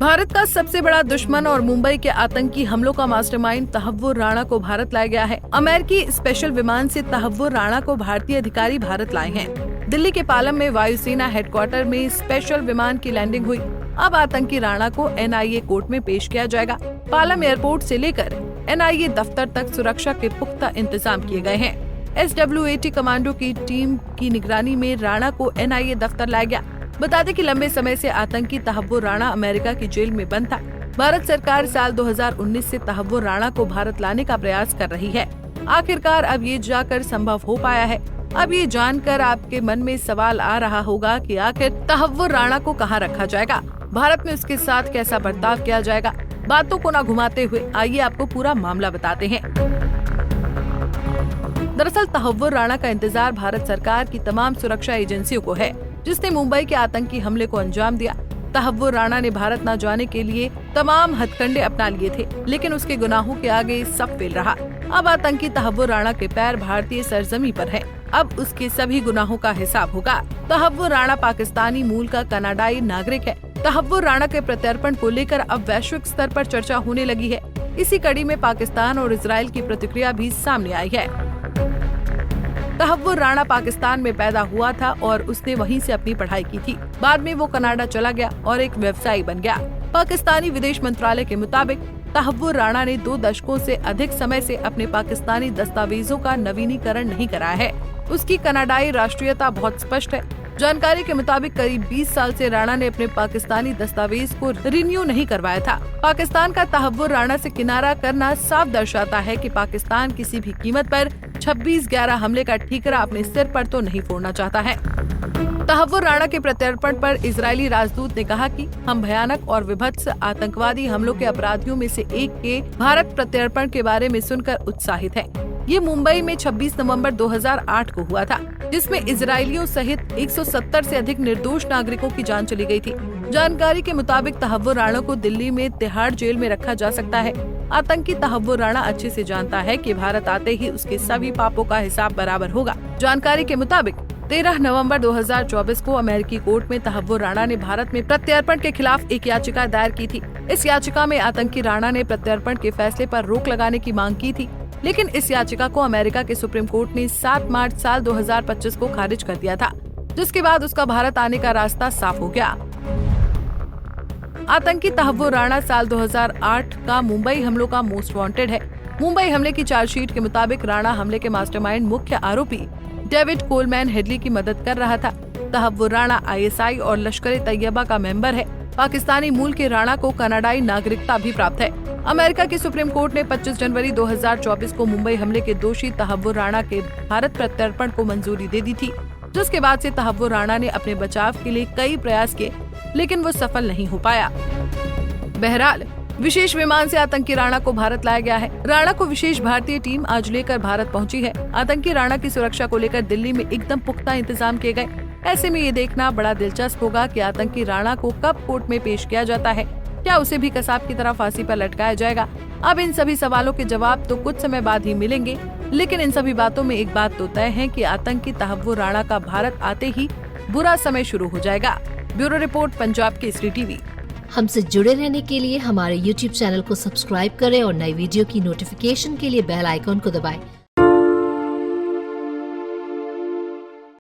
भारत का सबसे बड़ा दुश्मन और मुंबई के आतंकी हमलों का मास्टरमाइंड तहव्वुर राणा को भारत लाया गया है। अमेरिकी स्पेशल विमान से तहव्वुर राणा को भारतीय अधिकारी भारत लाए हैं। दिल्ली के पालम में वायुसेना हेडक्वार्टर में स्पेशल विमान की लैंडिंग हुई। अब आतंकी राणा को एनआईए कोर्ट में पेश किया जाएगा। पालम एयरपोर्ट से लेकर एनआईए दफ्तर तक सुरक्षा के पुख्ता इंतजाम किए गए हैं। एसडब्ल्यूएटी कमांडो की टीम की निगरानी में राणा को एनआईए दफ्तर लाया गया। बता दें कि लंबे समय से आतंकी तहव्वुर राणा अमेरिका की जेल में बंद था। भारत सरकार साल 2019 से तहव्वुर राणा को भारत लाने का प्रयास कर रही है। आखिरकार अब ये जाकर संभव हो पाया है। अब ये जानकर आपके मन में सवाल आ रहा होगा कि आखिर तहव्वुर राणा को कहाँ रखा जाएगा, भारत में उसके साथ कैसा बर्ताव किया जाएगा। बातों को न घुमाते हुए आइए आपको पूरा मामला बताते हैं। दरअसल तहव्वुर राणा का इंतजार भारत सरकार की तमाम सुरक्षा एजेंसियों को है, जिसने मुंबई के आतंकी हमले को अंजाम दिया। तहव्वुर राणा ने भारत न जाने के लिए तमाम हथकंडे अपना लिए थे, लेकिन उसके गुनाहों के आगे सब फेल रहा। अब आतंकी तहव्वुर राणा के पैर भारतीय सरजमी पर है। अब उसके सभी गुनाहों का हिसाब होगा। तहव्वुर राणा पाकिस्तानी मूल का कनाडाई नागरिक है। तहव्वुर राणा के प्रत्यर्पण को लेकर अब वैश्विक स्तर पर चर्चा होने लगी है। इसी कड़ी में पाकिस्तान और इजरायल की प्रतिक्रिया भी सामने आई है। तहव्वुर राणा पाकिस्तान में पैदा हुआ था और उसने वहीं से अपनी पढ़ाई की थी। बाद में वो कनाडा चला गया और एक व्यवसायी बन गया। पाकिस्तानी विदेश मंत्रालय के मुताबिक तहव्वुर राणा ने 2 दशकों से अधिक समय से अपने पाकिस्तानी दस्तावेजों का नवीनीकरण नहीं कराया है। उसकी कनाडाई राष्ट्रीयता बहुत स्पष्ट है। जानकारी के मुताबिक करीब 20 साल से राणा ने अपने पाकिस्तानी दस्तावेज को रिन्यू नहीं करवाया था। पाकिस्तान का तहव्वुर राणा से किनारा करना साफ दर्शाता है कि पाकिस्तान किसी भी कीमत पर 26/11 हमले का ठीकरा अपने सिर पर तो नहीं फोड़ना चाहता है। तहव्वुर राणा के प्रत्यर्पण पर इजरायली राजदूत ने कहा कि हम भयानक और विभत्स आतंकवादी हमलों के अपराधियों में से एक के भारत प्रत्यर्पण के बारे में सुनकर उत्साहित हैं। ये मुंबई में 26 नवंबर 2008 को हुआ था, जिसमें इजरायलियों सहित 170 से अधिक निर्दोष नागरिकों की जान चली गई थी। जानकारी के मुताबिक तहव्वुर राणा को दिल्ली में तिहाड़ जेल में रखा जा सकता है। आतंकी तहव्वुर राणा अच्छे से जानता है कि भारत आते ही उसके सभी पापों का हिसाब बराबर होगा। जानकारी के मुताबिक 13 नवंबर 2024 को अमेरिकी कोर्ट में तहव्वुर राणा ने भारत में प्रत्यर्पण के खिलाफ एक याचिका दायर की थी। इस याचिका में आतंकी राणा ने प्रत्यर्पण के फैसले पर रोक लगाने की मांग की थी, लेकिन इस याचिका को अमेरिका के सुप्रीम कोर्ट ने 7 मार्च साल 2025 को खारिज कर दिया था, जिसके बाद उसका भारत आने का रास्ता साफ हो गया। आतंकी तहव्वुर राणा साल 2008 का मुंबई हमलों का मोस्ट वांटेड है। मुंबई हमले की चार्जशीट के मुताबिक राणा हमले के मास्टरमाइंड मुख्य आरोपी डेविड कोलमैन हेडली की मदद कर रहा था। तहव्वुर राणा आईएसआई और लश्कर-ए-तैयबा का मेंबर है। पाकिस्तानी मूल के राणा को कनाडाई नागरिकता भी प्राप्त है। अमेरिका की सुप्रीम कोर्ट ने 25 जनवरी 2024 को मुंबई हमले के दोषी तहव्वुर राणा के भारत प्रत्यर्पण को मंजूरी दे दी थी, जिसके बाद से तहव्वुर राणा ने अपने बचाव के लिए कई प्रयास किए, लेकिन वो सफल नहीं हो पाया। बहरहाल विशेष विमान से आतंकी राणा को भारत लाया गया है। राणा को विशेष भारतीय टीम आज लेकर भारत पहुंची है। आतंकी राणा की सुरक्षा को लेकर दिल्ली में एकदम पुख्ता इंतजाम किए गए। ऐसे में ये देखना बड़ा दिलचस्प होगा कि आतंकी राणा को कब कोर्ट में पेश किया जाता है। क्या उसे भी कसाब की तरह फांसी पर लटकाया जाएगा? अब इन सभी सवालों के जवाब तो कुछ समय बाद ही मिलेंगे, लेकिन इन सभी बातों में एक बात तो तय है कि आतंकी तहव्वुर राणा का भारत आते ही बुरा समय शुरू हो जाएगा। Bureau report, Punjab Kesari TV. हमसे जुड़े रहने के लिए हमारे YouTube चैनल को सब्सक्राइब करें और नई वीडियो की नोटिफिकेशन के लिए बेल आइकॉन को दबाएं।